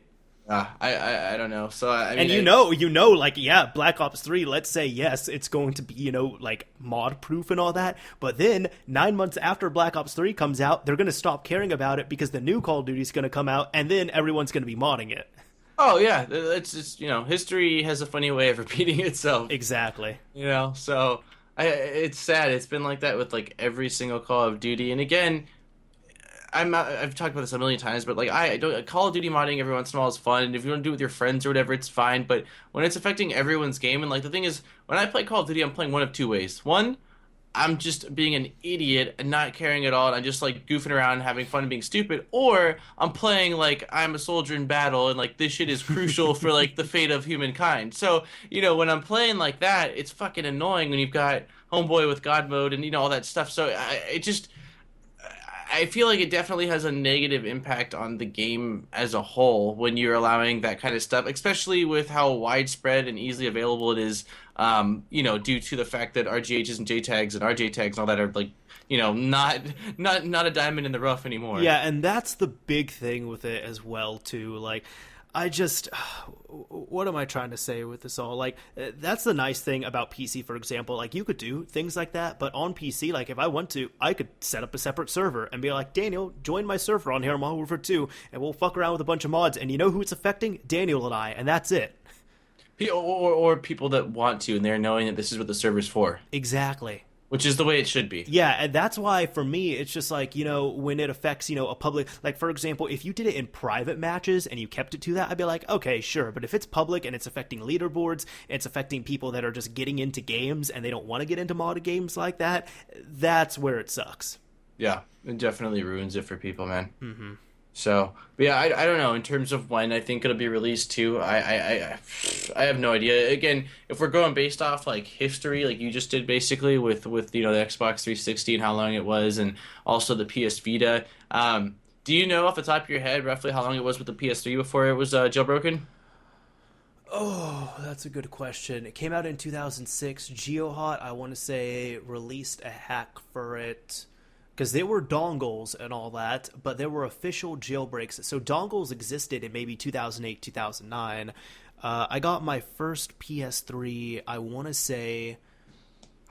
I don't know. So I mean, and Black Ops 3, let's say yes, it's going to be, mod proof and all that. But then 9 months after Black Ops 3 comes out, they're going to stop caring about it because the new Call of Duty is going to come out and then everyone's going to be modding it. Oh yeah, it's just, history has a funny way of repeating itself. Exactly. So it's sad. It's been like that with like every single Call of Duty. And again, I've talked about this a million times, but I don't Call of Duty modding every once in a while is fun, and if you want to do it with your friends or whatever, it's fine. But when it's affecting everyone's game, and the thing is, when I play Call of Duty, I'm playing one of two ways. One, I'm just being an idiot and not caring at all, and I'm just like goofing around and having fun and being stupid, or I'm playing like I'm a soldier in battle and like this shit is crucial for like the fate of humankind. So, when I'm playing like that, it's fucking annoying when you've got Homeboy with God mode and all that stuff. So I feel like it definitely has a negative impact on the game as a whole when you're allowing that kind of stuff, especially with how widespread and easily available it is, due to the fact that RGHs and JTags and RJ tags and all that are like, not a diamond in the rough anymore. Yeah, and that's the big thing with it as well, too. Like, what am I trying to say with this all? Like, that's the nice thing about PC, for example. Like, you could do things like that, but on PC, like, if I want to, I could set up a separate server and be like, Daniel, join my server on here on Modern Warfare 2, and we'll fuck around with a bunch of mods, and you know who it's affecting? Daniel and I, and that's it. Or people that want to, and they're knowing that this is what the server's for. Exactly. Which is the way it should be. Yeah, and that's why, for me, it's just like, when it affects, a public... Like, for example, if you did it in private matches and you kept it to that, I'd be like, okay, sure. But if it's public and it's affecting leaderboards, it's affecting people that are just getting into games and they don't want to get into modded games like that, that's where it sucks. Yeah, it definitely ruins it for people, man. Mm-hmm. So, but yeah, I don't know. In terms of when I think it'll be released too, I have no idea. Again, if we're going based off like history, like you just did basically with the Xbox 360 and how long it was, and also the PS Vita. Do you know off the top of your head roughly how long it was with the PS3 before it was jailbroken? Oh, that's a good question. It came out in 2006. GeoHot, I want to say, released a hack for it. Because there were dongles and all that, but there were official jailbreaks. So dongles existed in maybe 2008, 2009. I got my first PS3, I want to say...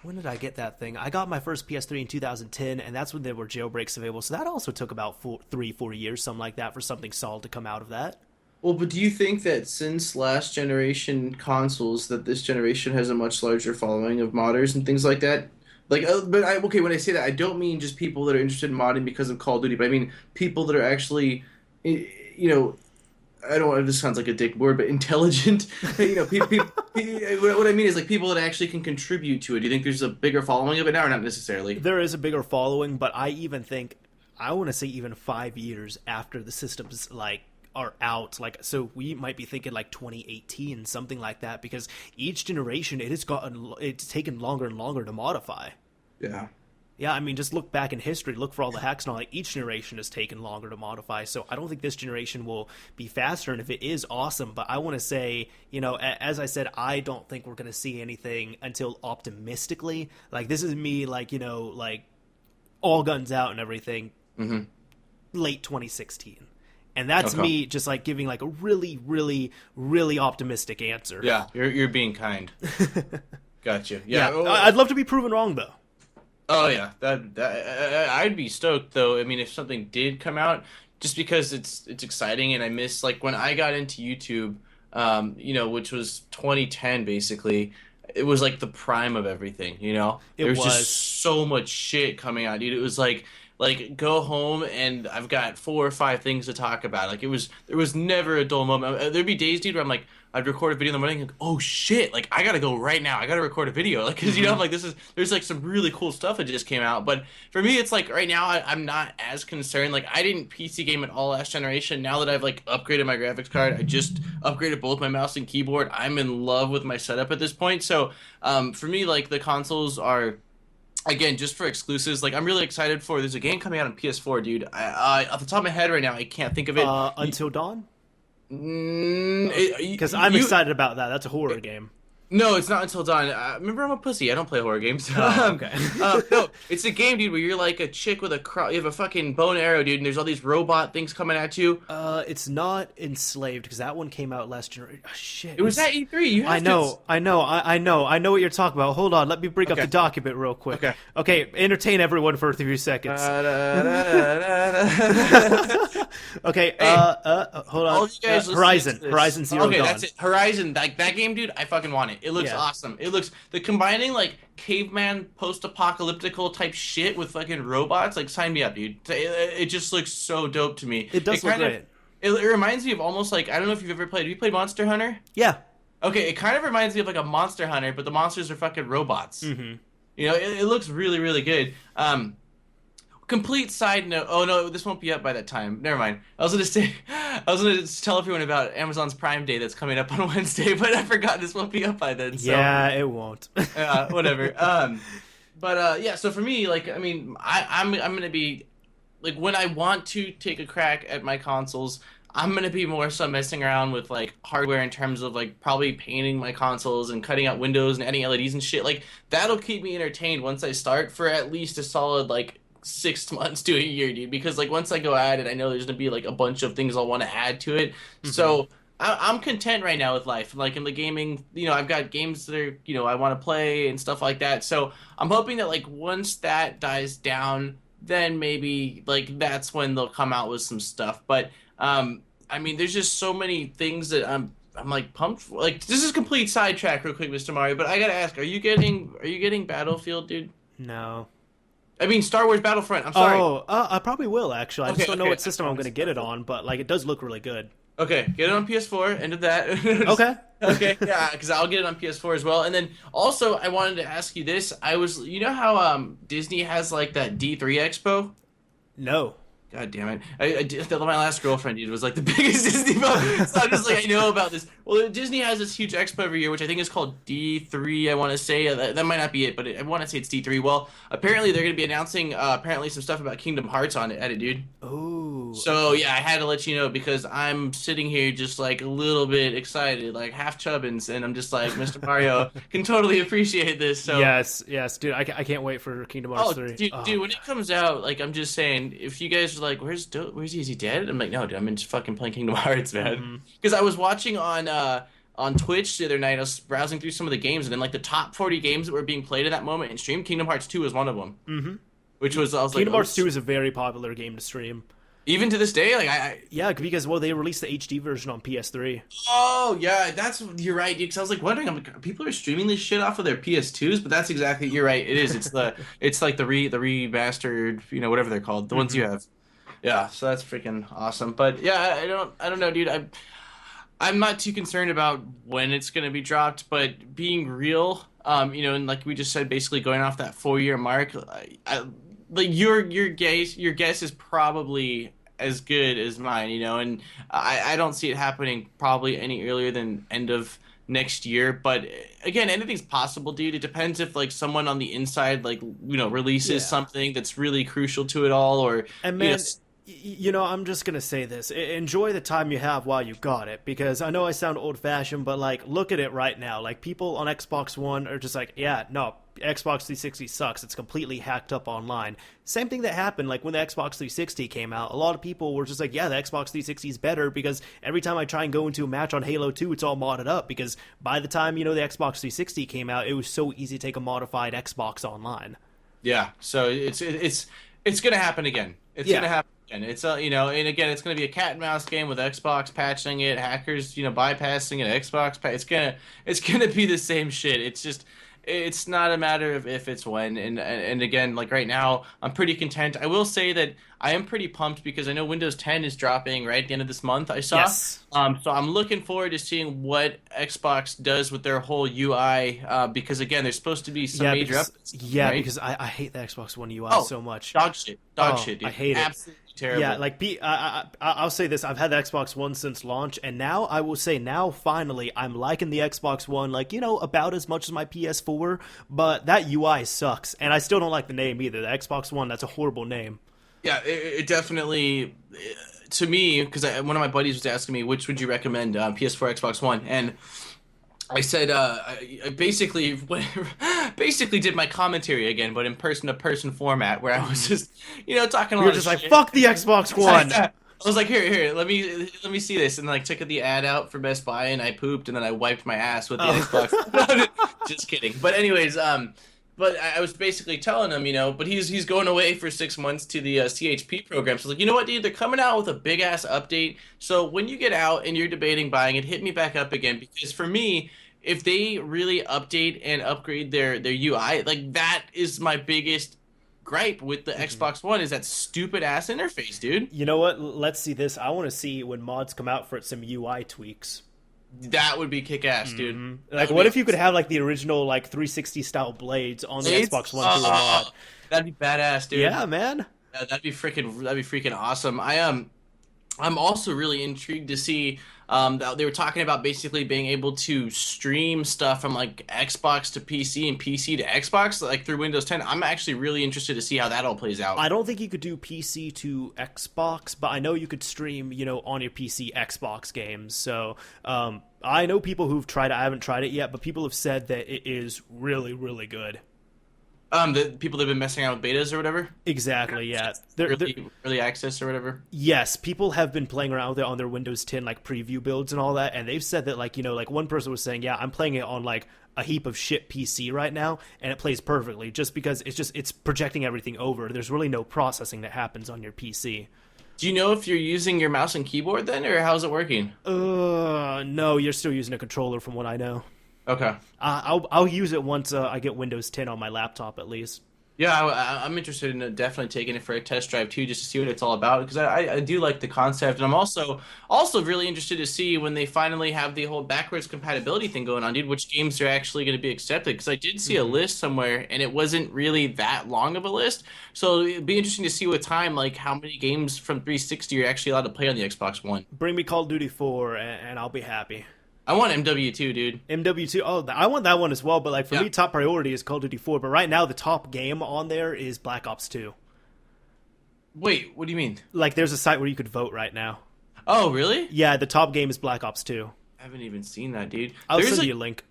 When did I get that thing? I got my first PS3 in 2010, and that's when there were jailbreaks available. So that also took about 3-4 years, something like that, for something solid to come out of that. Well, but do you think that since last generation consoles, that this generation has a much larger following of modders and things like that? Like, okay, when I say that, I don't mean just people that are interested in modding because of Call of Duty, but I mean people that are actually, I don't want, this sounds like a dick word, but intelligent. What I mean is like people that actually can contribute to it. Do you think there's a bigger following of it now, or not necessarily? There is a bigger following, but I want to say even 5 years after the systems, like, are out, like, so we might be thinking like 2018, something like that, because each generation it's taken longer and longer to modify. Yeah, I mean, just look back in history, look for all the hacks and all. Like, each generation has taken longer to modify, so I don't think this generation will be faster, and if it is, awesome. But I want to say, as I said, I don't think we're going to see anything until, optimistically, like, this is me, like, like, all guns out and everything, late 2016. And that's me just, like, giving, like, a really, really, really optimistic answer. Yeah, you're being kind. Gotcha. Yeah, I'd love to be proven wrong, though. Oh, yeah. That I'd be stoked, though. I mean, if something did come out, just because it's exciting, and I miss, like, when I got into YouTube, which was 2010, basically, it was, like, the prime of everything, There was just so much shit coming out, dude. It was, like go home and I've got 4 or 5 things to talk about. Like, there was never a dull moment. There'd be days, dude, where I'm like, I'd record a video in the morning and go, oh shit, like, I gotta go right now. I gotta record a video. Like, cause I'm like, there's like some really cool stuff that just came out. But for me, it's like right now I'm not as concerned. Like, I didn't PC game at all last generation. Now that I've like upgraded my graphics card, I just upgraded both my mouse and keyboard. I'm in love with my setup at this point. So, for me, like, the consoles are, again, just for exclusives, like, I'm really excited for. There's a game coming out on PS4, dude. I off the top of my head right now, I can't think of it. Until Dawn? Because I'm excited about that. That's a horror game. No, it's not Until Dawn. Remember, I'm a pussy. I don't play horror games. Okay. No, it's a game, dude, where you're like a chick with you have a fucking bow and arrow, dude, and there's all these robot things coming at you. It's not Enslaved, because that one came out last generation. Oh, shit. It was at E3. I know what you're talking about. Hold on, let me bring up the document real quick. Okay, entertain everyone for a few seconds. Okay, hold on. Horizon Zero Dawn. Okay, that's it. Horizon, like, that game, dude, I fucking want it. It looks awesome. It looks, the combining, like, caveman post-apocalyptical type shit with fucking robots, like, sign me up, dude. It just looks so dope to me. It does look great. It reminds me of almost like, I don't know if you've ever played. Have you played Monster Hunter? Yeah. Okay, it kind of reminds me of like a Monster Hunter, but the monsters are fucking robots. Mm-hmm. You know, it looks really, really good. Complete side note. Oh no, this won't be up by that time. Never mind. I was gonna say, I was gonna tell everyone about Amazon's Prime Day that's coming up on Wednesday, but I forgot this won't be up by then. So Yeah, it won't. whatever. But yeah. So for me, like, I mean, I'm gonna be like when I want to take a crack at my consoles, I'm gonna be more so messing around with like hardware in terms of like probably painting my consoles and cutting out windows and adding LEDs and shit. Like that'll keep me entertained once I start for at least a solid like 6 months to a year, dude. Because like once I go at it, I know there's gonna be like a bunch of things I'll want to add to it. Hmm. So I'm content right now with life. Like in the gaming, you know, I've got games that are, you know, I want to play and stuff like that. So I'm hoping that like once that dies down, then maybe like that's when they'll come out with some stuff. But I mean, there's just so many things that I'm like pumped for. Like this is a complete sidetrack, real quick, Mr. Mario. But I gotta ask, are you getting Battlefield, dude? No. I mean, Star Wars Battlefront. I'm sorry. Oh, I probably will actually. I just Okay, don't know okay. what system I'm gonna get it on, but like it does look really good. Okay, get it on PS4. End of that. Okay. Okay, yeah, because I'll get it on PS4 as well. And then also, I wanted to ask you this. You know how Disney has like that D3 Expo? No. God damn it! My last girlfriend, dude, was like the biggest Disney buff. So I'm just like, I know about this. Well, Disney has this huge expo every year, which I think is called D3. I want to say that might not be it, but I want to say it's D3. Well, apparently they're going to be announcing apparently some stuff about Kingdom Hearts on it, at it, dude. Oh. So yeah, I had to let you know because I'm sitting here just like a little bit excited, like half chubbins, and I'm just like, Mr. Mario can totally appreciate this. So Yes, yes, dude. I can't wait for Kingdom Hearts oh, 3. dude, when it comes out, like I'm just saying, if you guys are like, where's he? Is he dead? I'm like, no, dude, I'm just fucking playing Kingdom Hearts, man. Because I was watching on Twitch the other night. I was browsing through some of the games, and then like the top 40 games that were being played at that moment in stream, Kingdom Hearts 2 was one of them. Mm-hmm. Which was I was Kingdom like, Hearts 2 is a very popular game to stream. even to this day, like I Yeah, because well, they released the HD version on PS3. oh yeah, you're right, dude. Because I was like wondering, I'm like, people are streaming this shit off of their PS2s, but that's exactly you're right. It is. It's like the remastered, you know, whatever they're called, the ones you have. Yeah, so that's freaking awesome. But yeah, I don't know, dude. I'm not too concerned about when it's gonna be dropped, but being real, you know, and like we just said, basically going off that 4 year mark, like your guess is probably as good as mine, you know, and I don't see it happening probably any earlier than end of next year. But again, anything's possible, dude. It depends if like someone on the inside, like you know, releases Yeah. something that's really crucial to it all, or And you know, man, you know, I'm just gonna say this: enjoy the time you have while you got it. Because I know I sound old-fashioned, but like, look at it right now. Like, people on Xbox One are just like, yeah, no, Xbox 360 sucks. It's completely hacked up online. Same thing that happened like when the Xbox 360 came out. A lot of people were just like, yeah, the Xbox 360 is better because every time I try and go into a match on Halo 2, it's all modded up. Because by the time the Xbox 360 came out, it was so easy to take a modified Xbox online. yeah. So it's gonna happen again. It's Yeah. gonna happen again. It's you know, and again, it's gonna be a cat and mouse game with Xbox patching it, hackers, you know, bypassing it, it's gonna be the same shit. It's just it's not a matter of if, it's when. And again, like right now, I'm pretty content. I will say that I am pretty pumped because I know Windows 10 is dropping right at the end of this month. I saw. Yes. So I'm looking forward to seeing what Xbox does with their whole UI. Because again, there's supposed to be some major updates. Yeah, right? because I hate the Xbox One UI Oh, so much. dog shit, Oh, shit, dude. I hate it. Absolutely terrible. Yeah, like I'll say this: I've had the Xbox One since launch, and now I will say now finally I'm liking the Xbox One, like about as much as my PS4. But that UI sucks, and I still don't like the name either. The Xbox One, that's a horrible name. Yeah, it definitely, to me, because one of my buddies was asking me which would you recommend, PS4, Xbox One, and I said I basically basically did my commentary again, but in person to person format, where I was just talking a lot You're of just like, shit. fuck the Xbox One. I was like, here, let me see this, and like took the ad out for Best Buy, and I pooped, and then I wiped my ass with the Xbox. Just kidding. But anyways, but I was basically telling him, but he's going away for 6 months to the CHP program. So I was like, you know what, dude, they're coming out with a big ass update. So when you get out and you're debating buying it, hit me back up again, because for me, if they really update and upgrade their UI, like that is my biggest gripe with the Xbox One, is that stupid ass interface, dude. You know what? Let's see this. I want to see when mods come out for it some UI tweaks. That would be kick-ass, dude. That Like, would what be if you could awesome. have like the original like 360 style blades on the Blades? Xbox One through a mod? That'd be badass, dude. Yeah, man. That'd be freaking awesome. I'm also really intrigued to see that they were talking about basically being able to stream stuff from like Xbox to PC and PC to Xbox like through Windows 10. I'm actually really interested to see how that all plays out. I don't think you could do PC to Xbox, but I know you could stream, on your PC Xbox games. So I know people who've tried it. I haven't tried it yet, but people have said that it is really, really good. The people that have been messing out with betas or whatever, Exactly, yeah. early access or whatever. Yes, people have been playing around with it on their Windows 10 like preview builds and all that, and they've said that like one person was saying, yeah, I'm playing it on like a heap of shit PC right now, and it plays perfectly just because it's projecting everything over. There's really no processing that happens on your PC. Do you know if you're using your mouse and keyboard then, or how's it working? No, you're still using a controller from what I know. Okay. I'll use it once I get Windows 10 on my laptop at least. Yeah, I'm interested in definitely taking it for a test drive too, just to see what it's all about. Because I do like the concept, and I'm also really interested to see when they finally have the whole backwards compatibility thing going on, dude. Which games are actually going to be accepted? Because I did see a list somewhere, and it wasn't really that long of a list. So it'd be interesting to see with time, like how many games from 360 are actually allowed to play on the Xbox One. Bring me Call of Duty 4, and I'll be happy. I want MW2, dude. MW2. Oh, I want that one as well. But like for Yeah. me, top priority is Call of Duty 4. But right now, the top game on there is Black Ops 2. Wait, what do you mean? Like there's a site where you could vote right now. Oh, really? Yeah, the top game is Black Ops 2. I haven't even seen that, dude. I'll There's send a you a link.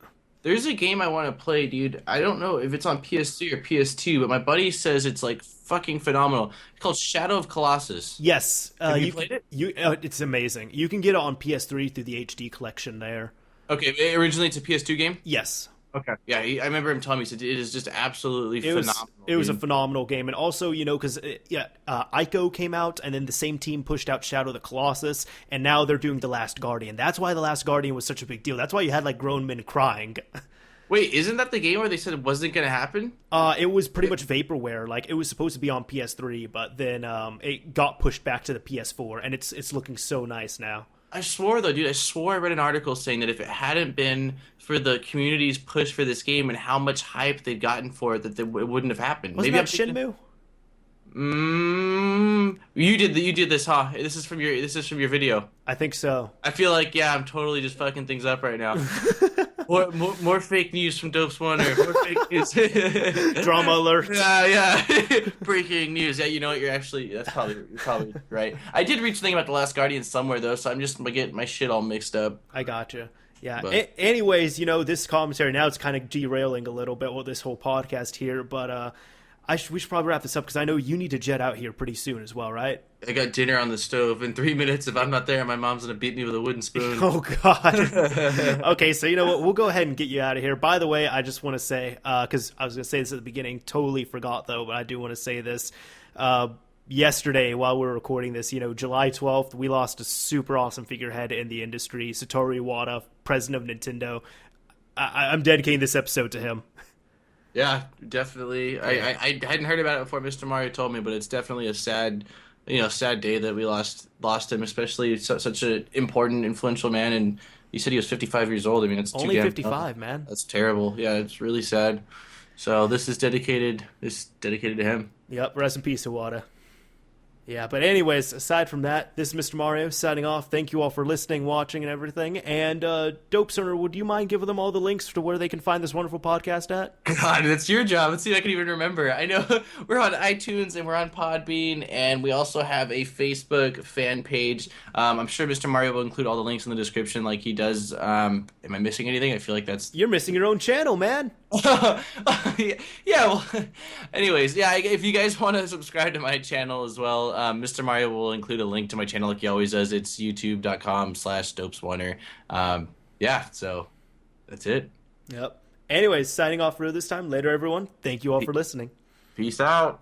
There's a game I want to play, dude. I don't know if it's on PS3 or PS2, but my buddy says it's like fucking phenomenal. It's called Shadow of Colossus. Yes, Have you played it? It's amazing. You can get it on PS3 through the HD collection there. Okay, originally it's a PS2 game? Yes. Okay. Yeah, I remember him telling me, he said it is just absolutely It was phenomenal. it was a dude. phenomenal game, and also because Ico came out, and then the same team pushed out Shadow of the Colossus, and now they're doing The Last Guardian. That's why The Last Guardian was such a big deal. That's why you had like grown men crying. Wait, isn't that the game where they said it wasn't going to happen? It was pretty much vaporware. Like it was supposed to be on PS3, but then it got pushed back to the PS4, and it's looking so nice now. I swore though, dude. I swore I read an article saying that if it hadn't been for the community's push for this game and how much hype they'd gotten for it, that it wouldn't have happened. Wasn't Maybe that I'm thinking- Shenmue? You did this, huh? This is from your video. I think so. I feel like I'm totally just fucking things up right now. more fake news from Dope Swanner. More fake news. Drama alert. Yeah. Breaking news. Yeah, you know what? You're probably right. I did read something about The Last Guardian somewhere though, so I'm just getting my shit all mixed up. I gotcha. Yeah. But- Anyways, this commentary now it's kind of derailing a little bit with this whole podcast here, but we should probably wrap this up because I know you need to jet out here pretty soon as well, right? I got dinner on the stove in 3 minutes. If I'm not there, my mom's gonna beat me with a wooden spoon. Oh God. Okay, so you know what? We'll go ahead and get you out of here. By the way, I just want to say because I was gonna say this at the beginning, totally forgot though, but I do want to say this. Yesterday, while we were recording this, July 12th, we lost a super awesome figurehead in the industry, Satoru Iwata, president of Nintendo. I'm dedicating this episode to him. Yeah, definitely. I hadn't heard about it before Mr. Mario told me, but it's definitely a sad day that we lost him, especially such an important, influential man. And you said he was 55 years old. I mean, it's too Only damn 55, young. man. That's terrible. Yeah, it's really sad. So this is dedicated. To him. Yep. Rest in peace, Iwata. Yeah, but anyways, aside from that, this is Mr. Mario signing off. Thank you all for listening, watching, and everything. And Dope Stoner, would you mind giving them all the links to where they can find this wonderful podcast at? God, that's your job. Let's see if I can even remember. I know we're on iTunes and we're on Podbean, and we also have a Facebook fan page. I'm sure Mr. Mario will include all the links in the description like he does. Am I missing anything? I feel like that's... You're missing your own channel, man. Yeah, well, anyways, yeah, if you guys want to subscribe to my channel as well, Mr. Mario will include a link to my channel like he always does. It's youtube.com/dopeswanner. Yeah, so that's it. Yep. Anyways, signing off for this time. Later, everyone. Thank you all for listening. Peace out.